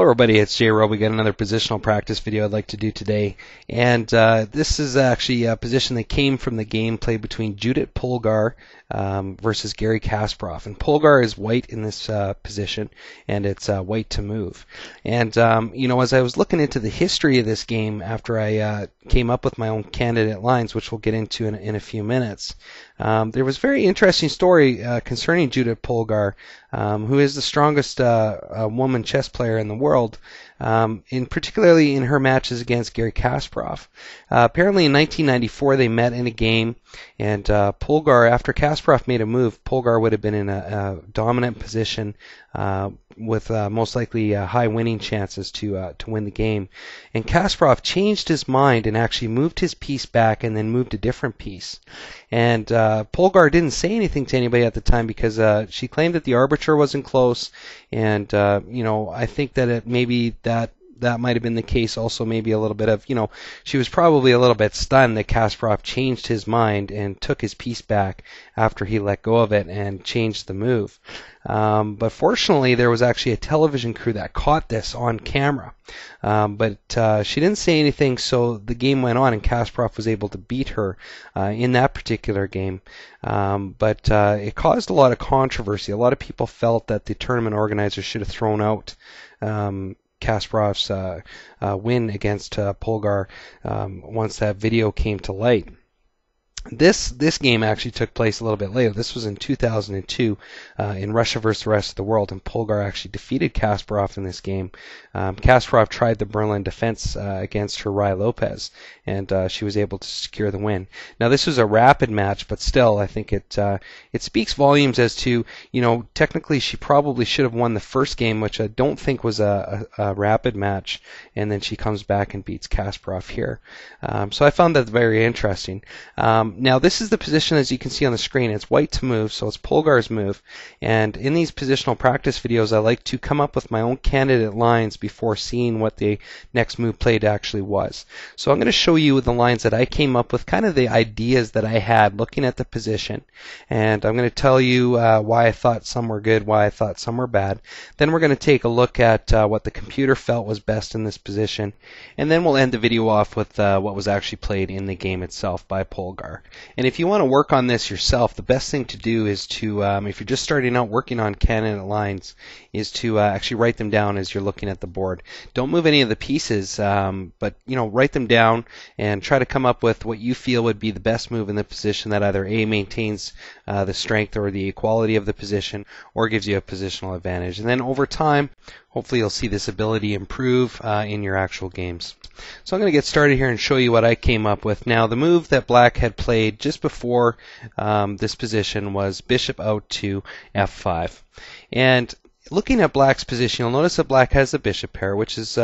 everybody, it's jrobichess. We got another positional practice video I'd like to do today, and this is actually a position that came from the game played between Judith Polgar versus Garry Kasparov. And Polgar is white in this position, and it's white to move. And as I was looking into the history of this game after I came up with my own candidate lines, which we'll get into in a few minutes, there was a very interesting story concerning Judith Polgar, who is the strongest woman chess player in the world, particularly in her matches against Garry Kasparov. Apparently in 1994 they met in a game, and Polgar, after Kasparov made a move, Polgar would have been in a dominant position with most likely high winning chances to win the game. And Kasparov changed his mind and actually moved his piece back and then moved a different piece. And Polgar didn't say anything to anybody at the time because she claimed that the arbiter wasn't close, and I think that maybe that might have been the case. Also, maybe a little bit of, she was probably a little bit stunned that Kasparov changed his mind and took his piece back after he let go of it and changed the move. But fortunately, there was actually a television crew that caught this on camera. But she didn't say anything, so the game went on, and Kasparov was able to beat her in that particular game. But it caused a lot of controversy. A lot of people felt that the tournament organizers should have thrown out Kasparov's win against Polgar once that video came to light. This game actually took place a little bit later. This was in 2002 in Russia versus the rest of the world, and Polgar actually defeated Kasparov in this game. Kasparov tried the Berlin defense against her Rai Lopez, and she was able to secure the win. Now, this was a rapid match, but still, I think it speaks volumes as to, technically she probably should have won the first game, which I don't think was a rapid match, and then she comes back and beats Kasparov here. So I found that very interesting. Now, this is the position, as you can see on the screen. It's white to move, so it's Polgar's move. And in these positional practice videos, I like to come up with my own candidate lines before seeing what the next move played actually was. So I'm going to show you the lines that I came up with, kind of the ideas that I had looking at the position. And I'm going to tell you why I thought some were good, why I thought some were bad. Then we're going to take a look at what the computer felt was best in this position. And then we'll end the video off with what was actually played in the game itself by Polgar. And if you want to work on this yourself, the best thing to do is to, if you're just starting out working on candidate lines, is to actually write them down as you're looking at the board. Don't move any of the pieces, but write them down and try to come up with what you feel would be the best move in the position that either A, maintains the strength or the equality of the position, or gives you a positional advantage. And then over time, hopefully you'll see this ability improve in your actual games. So I'm going to get started here and show you what I came up with. Now, the move that Black had played just before this position was bishop out to f5. And looking at Black's position, you'll notice that Black has the bishop pair, which is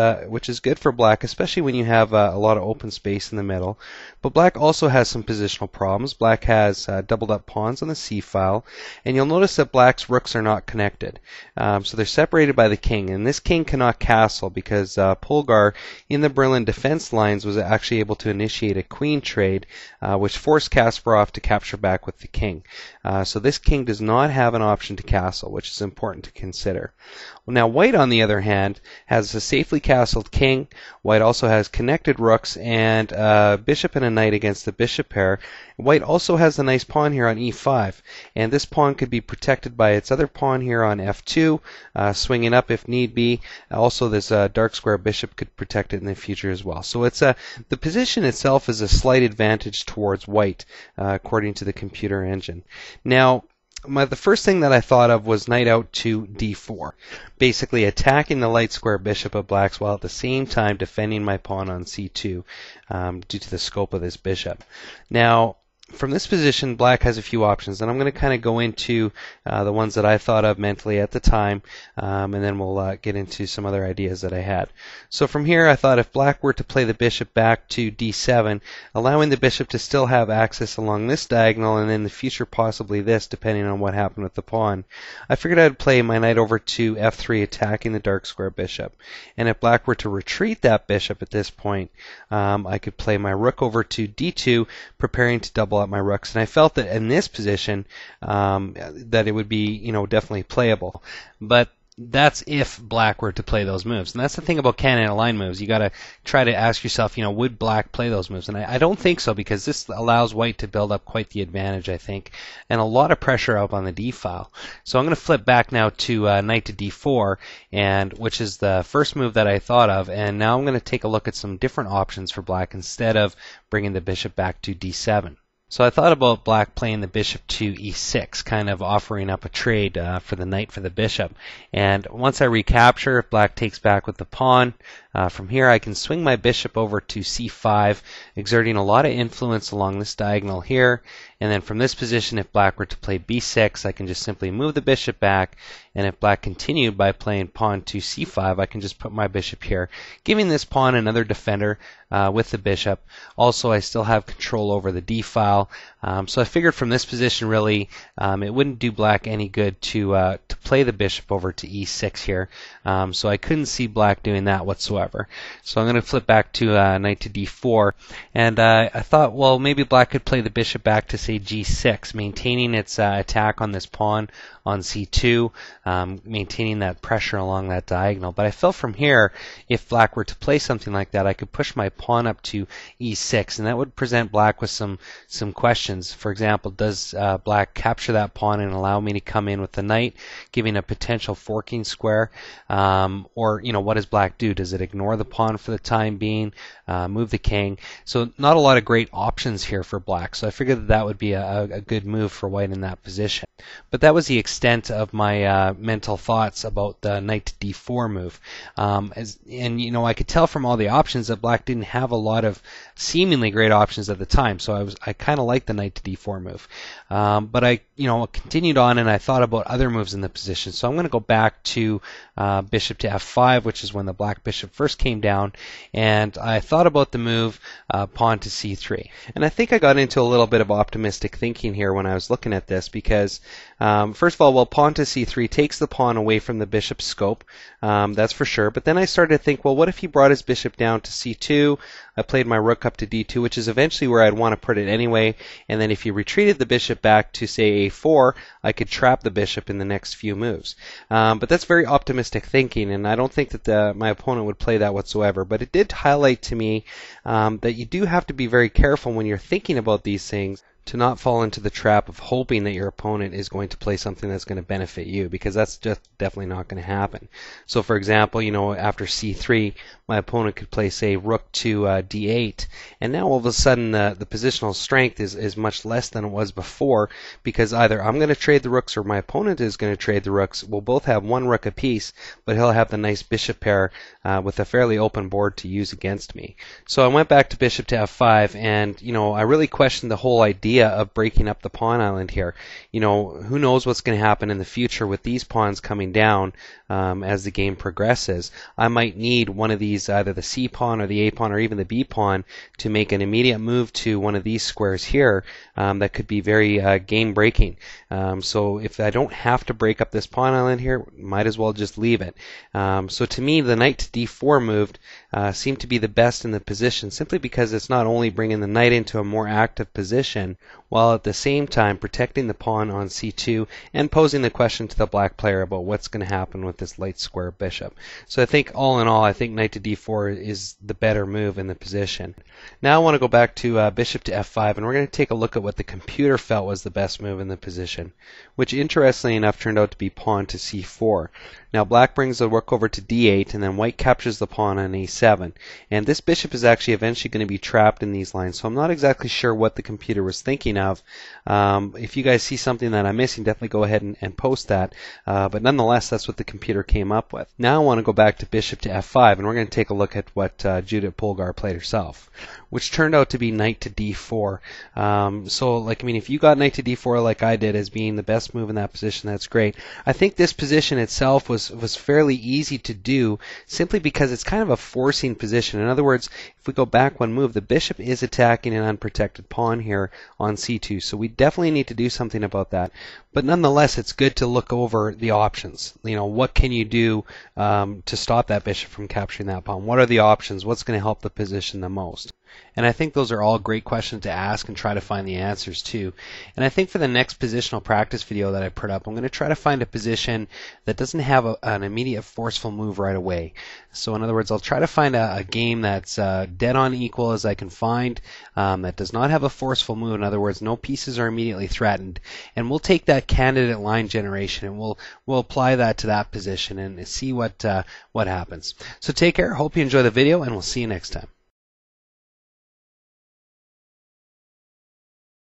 good for Black, especially when you have a lot of open space in the middle. But Black also has some positional problems. Black has doubled up pawns on the c file, and you'll notice that Black's rooks are not connected. So they're separated by the king, and this king cannot castle because Polgar, in the Berlin defense lines, was actually able to initiate a queen trade, which forced Kasparov to capture back with the king. So this king does not have an option to castle, which is important to consider. Well, now White, on the other hand, has a safely castled king. White also has connected rooks and a bishop and a knight against the bishop pair. White also has a nice pawn here on e5, and this pawn could be protected by its other pawn here on f2, swinging up if need be. Also, this dark square bishop could protect it in the future as well. So it's the position itself is a slight advantage towards White, according to the computer engine. Now, the first thing that I thought of was knight out to d4, basically attacking the light square bishop of Black's while at the same time defending my pawn on c2 due to the scope of this bishop. Now, from this position, Black has a few options, and I'm going to kind of go into the ones that I thought of mentally at the time, and then we'll get into some other ideas that I had. So from here, I thought if Black were to play the bishop back to d7, allowing the bishop to still have access along this diagonal, and in the future possibly this, depending on what happened with the pawn, I figured I'd play my knight over to f3, attacking the dark square bishop. And if Black were to retreat that bishop at this point, I could play my rook over to d2, preparing to double up my rooks, and I felt that in this position that it would be definitely playable. But That's if black were to play those moves. And that's the thing about cannon and line moves. You got to try to ask yourself, would black play those moves? And I don't think so, because this allows white to build up quite the advantage, I think, and a lot of pressure up on the d file. So I'm going to flip back now to knight to d4, which is the first move that I thought of. And now I'm going to take a look at some different options for black instead of bringing the bishop back to d7. So I thought about black playing the bishop to e6, kind of offering up a trade for the knight for the bishop. And once I recapture, if black takes back with the pawn, from here I can swing my bishop over to c5, exerting a lot of influence along this diagonal here. And then from this position, if black were to play b6, I can just simply move the bishop back. And if black continued by playing pawn to c5, I can just put my bishop here, giving this pawn another defender with the bishop. Also, I still have control over the d file. So I figured from this position, really, it wouldn't do black any good to play the bishop over to e6 here. So I couldn't see black doing that whatsoever. So I'm going to flip back to knight to d4. And I thought, well, maybe black could play the bishop back to, say, g6, maintaining its attack on this pawn on c2, maintaining that pressure along that diagonal. But I felt from here, if black were to play something like that, I could push my pawn up to e6, and that would present black with some questions. For example, does black capture that pawn and allow me to come in with the knight, giving a potential forking square? Or, what does black do? Does it ignore the pawn for the time being, move the king? So not a lot of great options here for black. So I figured that would be a good move for white in that position. But that was the extent of my mental thoughts about the knight to d4 move. I could tell from all the options that black didn't have a lot of seemingly great options at the time. So I kind of liked the knight to d4 move. But I continued on, and I thought about other moves in the position. So I'm going to go back to bishop to f5, which is when the black bishop first came down, and I thought about the move pawn to c3. And I think I got into a little bit of optimistic thinking here when I was looking at this, because first of all, well, pawn to c3 takes the pawn away from the bishop's scope, that's for sure. But then I started to think, well, what if he brought his bishop down to c2? I played my rook up to d2, which is eventually where I'd want to put it anyway. And then if he retreated the bishop back to, say, a4, I could trap the bishop in the next few moves. But that's very optimistic thinking, and I don't think that my opponent would play that whatsoever. But it did highlight to me that you do have to be very careful when you're thinking about these things, to not fall into the trap of hoping that your opponent is going to play something that's going to benefit you, because that's just definitely not going to happen. So for example, after c3, my opponent could play, say, rook to d8, and now all of a sudden the positional strength is much less than it was before, because either I'm going to trade the rooks or my opponent is going to trade the rooks. We'll both have one rook apiece, but he'll have the nice bishop pair with a fairly open board to use against me. So I went back to bishop to f5, and I really questioned the whole idea of breaking up the pawn island here. Who knows what's going to happen in the future with these pawns coming down as the game progresses. I might need one of these, either the c pawn or the a pawn or even the b pawn, to make an immediate move to one of these squares here that could be very game breaking. So if I don't have to break up this pawn island here, might as well just leave it. So to me, the knight to d4 move seemed to be the best in the position, simply because it's not only bringing the knight into a more active position, while at the same time protecting the pawn on c2 and posing the question to the black player about what's going to happen with this light square bishop. So I think all in all, I think knight to d4 is the better move in the position. Now I want to go back to bishop to f5, and we're going to take a look at what the computer felt was the best move in the position, which interestingly enough turned out to be pawn to c4. Now black brings the rook over to d8, and then white captures the pawn on a7. And this bishop is actually eventually going to be trapped in these lines, so I'm not exactly sure what the computer was thinking of. If you guys see something that I'm missing, definitely go ahead and post that. But nonetheless, that's what the computer came up with. Now I want to go back to bishop to f5, and we're going to take a look at what Judith Polgar played herself, which turned out to be knight to d4. If you got knight to d4 like I did as being the best move in that position, that's great. I think this position itself was fairly easy to do, simply because it's kind of a forcing position. In other words, if we go back one move, the bishop is attacking an unprotected pawn here on c2, so we definitely need to do something about that. But nonetheless, it's good to look over the options. What can you do to stop that bishop from capturing that pawn? What are the options? What's going to help the position the most? And I think those are all great questions to ask and try to find the answers to. And I think for the next positional practice video that I put up, I'm going to try to find a position that doesn't have an immediate forceful move right away. So in other words, I'll try to find a game that's dead on equal as I can find, that does not have a forceful move. In other words, no pieces are immediately threatened. And we'll take that candidate line generation and we'll apply that to that position and see what happens. So take care. Hope you enjoy the video, and we'll see you next time.